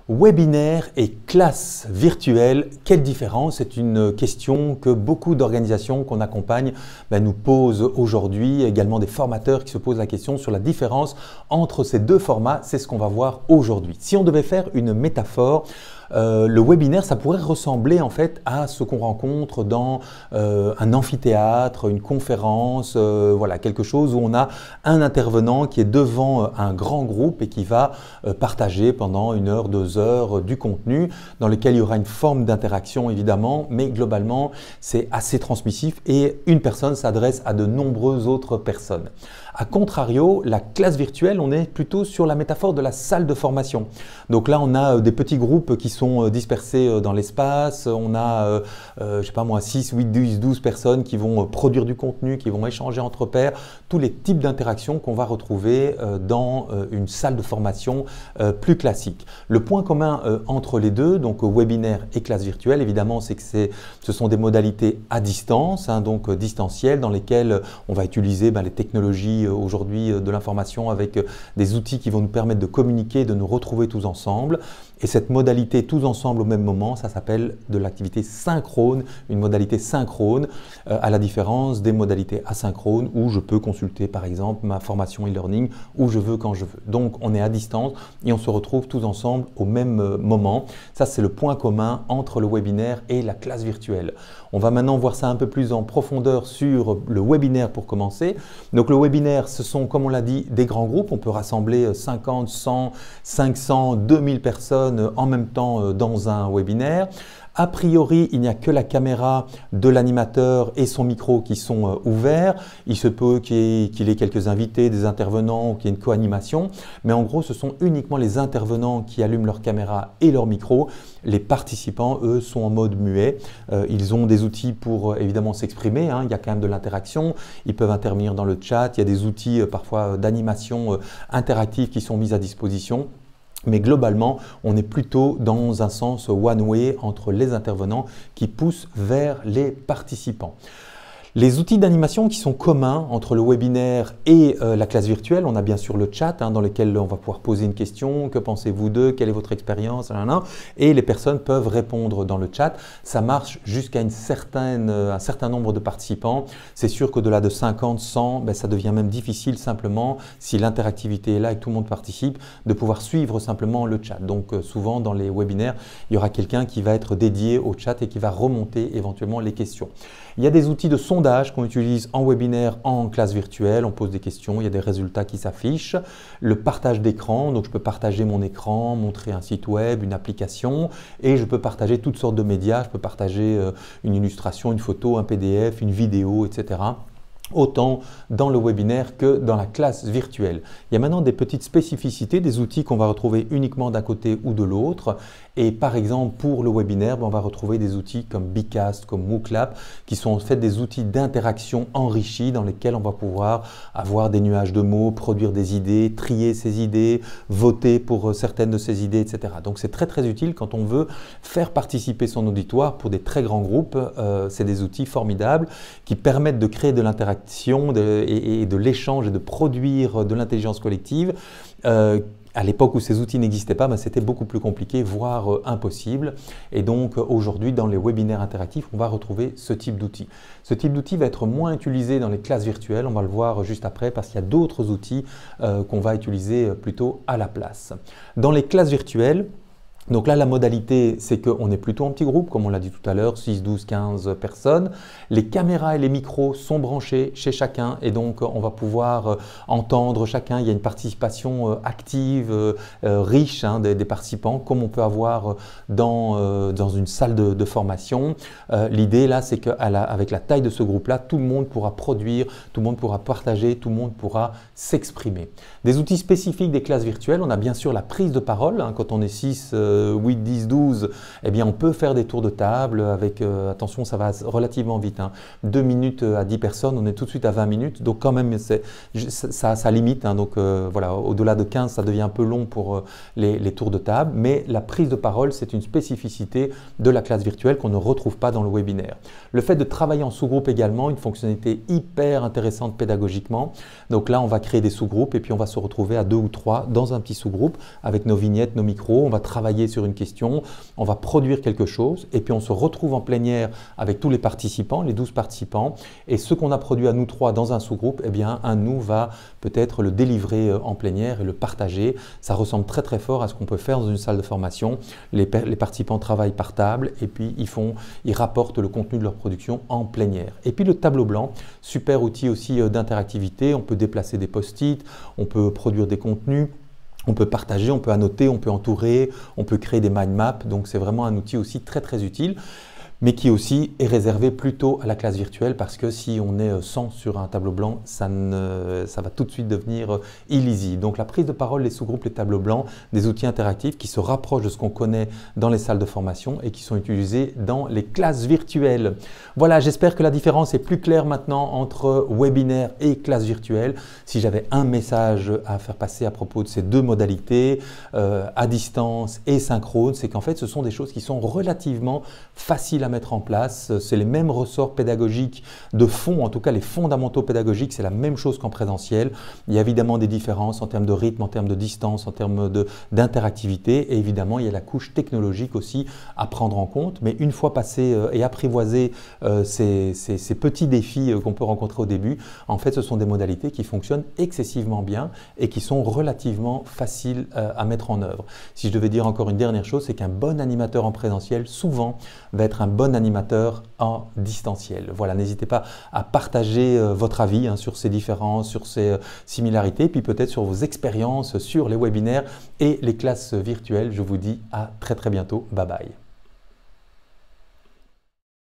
Webinaire et classe virtuelle, quelle différence? C'est une question que beaucoup d'organisations qu'on accompagne nous posent aujourd'hui, également des formateurs qui se posent la question sur la différence entre ces deux formats. C'est ce qu'on va voir aujourd'hui. Si on devait faire une métaphore, le webinaire, ça pourrait ressembler en fait à ce qu'on rencontre dans un amphithéâtre, une conférence, voilà, quelque chose où on a un intervenant qui est devant un grand groupe et qui va partager pendant 1 heure, 2 heures du contenu dans lequel il y aura une forme d'interaction évidemment, mais globalement c'est assez transmissif et une personne s'adresse à de nombreuses autres personnes. A contrario, la classe virtuelle, on est plutôt sur la métaphore de la salle de formation. Donc là, on a des petits groupes qui sont dispersés dans l'espace. On a, je sais pas moi, 6, 8, 10, 12 personnes qui vont produire du contenu, qui vont échanger entre pairs. Tous les types d'interactions qu'on va retrouver dans une salle de formation plus classique. Le point commun entre les deux, donc webinaire et classe virtuelle, évidemment, c'est que ce sont des modalités à distance, donc distancielles, dans lesquelles on va utiliser les technologies aujourd'hui de l'information avec des outils qui vont nous permettre de communiquer, de nous retrouver tous ensemble. Et cette modalité tous ensemble au même moment, ça s'appelle de l'activité synchrone, une modalité synchrone, à la différence des modalités asynchrones où je peux consulter par exemple ma formation e-learning où je veux quand je veux. Donc on est à distance et on se retrouve tous ensemble au même moment. Ça c'est le point commun entre le webinaire et la classe virtuelle. On va maintenant voir ça un peu plus en profondeur sur le webinaire pour commencer. Donc le webinaire, ce sont comme on l'a dit des grands groupes. On peut rassembler 50, 100, 500, 2000 personnes en même temps dans un webinaire. A priori, il n'y a que la caméra de l'animateur et son micro qui sont ouverts. Il se peut qu'il y ait quelques invités, des intervenants ou qu'il y ait une co-animation. Mais en gros, ce sont uniquement les intervenants qui allument leur caméra et leur micro. Les participants, eux, sont en mode muet. Ils ont des outils pour évidemment s'exprimer. Il y a quand même de l'interaction. Ils peuvent intervenir dans le chat. Il y a des outils parfois d'animation interactive qui sont mis à disposition. Mais globalement, on est plutôt dans un sens one-way entre les intervenants qui poussent vers les participants. Les outils d'animation qui sont communs entre le webinaire et la classe virtuelle, on a bien sûr le chat dans lequel on va pouvoir poser une question, que pensez-vous d'eux, quelle est votre expérience, et les personnes peuvent répondre dans le chat. Ça marche jusqu'à un certain nombre de participants. C'est sûr qu'au-delà de 50, 100, ça devient même difficile simplement, si l'interactivité est là et que tout le monde participe, de pouvoir suivre simplement le chat. Donc souvent dans les webinaires, il y aura quelqu'un qui va être dédié au chat et qui va remonter éventuellement les questions. Il y a des outils de sondage qu'on utilise en webinaire, en classe virtuelle. On pose des questions, il y a des résultats qui s'affichent. Le partage d'écran, donc je peux partager mon écran, montrer un site web, une application et je peux partager toutes sortes de médias. Je peux partager une illustration, une photo, un PDF, une vidéo, etc. Autant dans le webinaire que dans la classe virtuelle. Il y a maintenant des petites spécificités, des outils qu'on va retrouver uniquement d'un côté ou de l'autre. Et par exemple, pour le webinaire, on va retrouver des outils comme Bcast, comme MOOClap, qui sont en fait des outils d'interaction enrichis dans lesquels on va pouvoir avoir des nuages de mots, produire des idées, trier ces idées, voter pour certaines de ces idées, etc. Donc c'est très très utile quand on veut faire participer son auditoire pour des très grands groupes. C'est des outils formidables qui permettent de créer de l'interaction et de l'échange et de produire de l'intelligence collective. À l'époque où ces outils n'existaient pas, c'était beaucoup plus compliqué, voire impossible. Et donc aujourd'hui, dans les webinaires interactifs, on va retrouver ce type d'outils. Ce type d'outil va être moins utilisé dans les classes virtuelles, on va le voir juste après, parce qu'il y a d'autres outils qu'on va utiliser plutôt à la place. Dans les classes virtuelles, donc là, la modalité, c'est qu'on est plutôt en petit groupe, comme on l'a dit tout à l'heure, 6, 12, 15 personnes. Les caméras et les micros sont branchés chez chacun et donc on va pouvoir entendre chacun. Il y a une participation active, riche des participants, comme on peut avoir dans une salle de formation. L'idée là, c'est qu'avec la taille de ce groupe-là, tout le monde pourra produire, tout le monde pourra partager, tout le monde pourra s'exprimer. Des outils spécifiques des classes virtuelles, on a bien sûr la prise de parole, quand on est 6, 8, 10, 12, eh bien on peut faire des tours de table avec, attention ça va relativement vite, 2 minutes à 10 personnes, on est tout de suite à 20 minutes, donc quand même ça limite, donc voilà, au-delà de 15 ça devient un peu long pour les tours de table, mais la prise de parole c'est une spécificité de la classe virtuelle qu'on ne retrouve pas dans le webinaire. Le fait de travailler en sous-groupe également, une fonctionnalité hyper intéressante pédagogiquement, donc là on va créer des sous-groupes et puis on va se retrouver à 2 ou 3 dans un petit sous-groupe avec nos vignettes, nos micros, on va travailler travailler sur une question, on va produire quelque chose et puis on se retrouve en plénière avec tous les participants, les 12 participants, et ce qu'on a produit à nous trois dans un sous-groupe, eh bien un de nous va peut-être le délivrer en plénière et le partager. Ça ressemble très très fort à ce qu'on peut faire dans une salle de formation. Les participants travaillent par table et puis ils rapportent le contenu de leur production en plénière. Et puis le tableau blanc, super outil aussi d'interactivité, on peut déplacer des post-it, on peut produire des contenus. On peut partager, on peut annoter, on peut entourer, on peut créer des mind maps. Donc c'est vraiment un outil aussi très très utile, mais qui aussi est réservé plutôt à la classe virtuelle parce que si on est 100 sur un tableau blanc, ça va tout de suite devenir illisible. Donc la prise de parole, les sous-groupes, les tableaux blancs, des outils interactifs qui se rapprochent de ce qu'on connaît dans les salles de formation et qui sont utilisés dans les classes virtuelles. Voilà, j'espère que la différence est plus claire maintenant entre webinaire et classe virtuelle. Si j'avais un message à faire passer à propos de ces deux modalités, à distance et synchrone, c'est qu'en fait ce sont des choses qui sont relativement faciles à mettre en place. C'est les mêmes ressorts pédagogiques de fond, en tout cas les fondamentaux pédagogiques, c'est la même chose qu'en présentiel. Il y a évidemment des différences en termes de rythme, en termes de distance, en termes d'interactivité et évidemment il y a la couche technologique aussi à prendre en compte. Mais une fois passé et apprivoisé ces petits défis qu'on peut rencontrer au début, en fait ce sont des modalités qui fonctionnent excessivement bien et qui sont relativement faciles à mettre en œuvre. Si je devais dire encore une dernière chose, c'est qu'un bon animateur en présentiel souvent va être un bon animateur en distanciel. Voilà, n'hésitez pas à partager votre avis sur ces différences, sur ces similarités, puis peut-être sur vos expériences sur les webinaires et les classes virtuelles. Je vous dis à très très bientôt. Bye bye.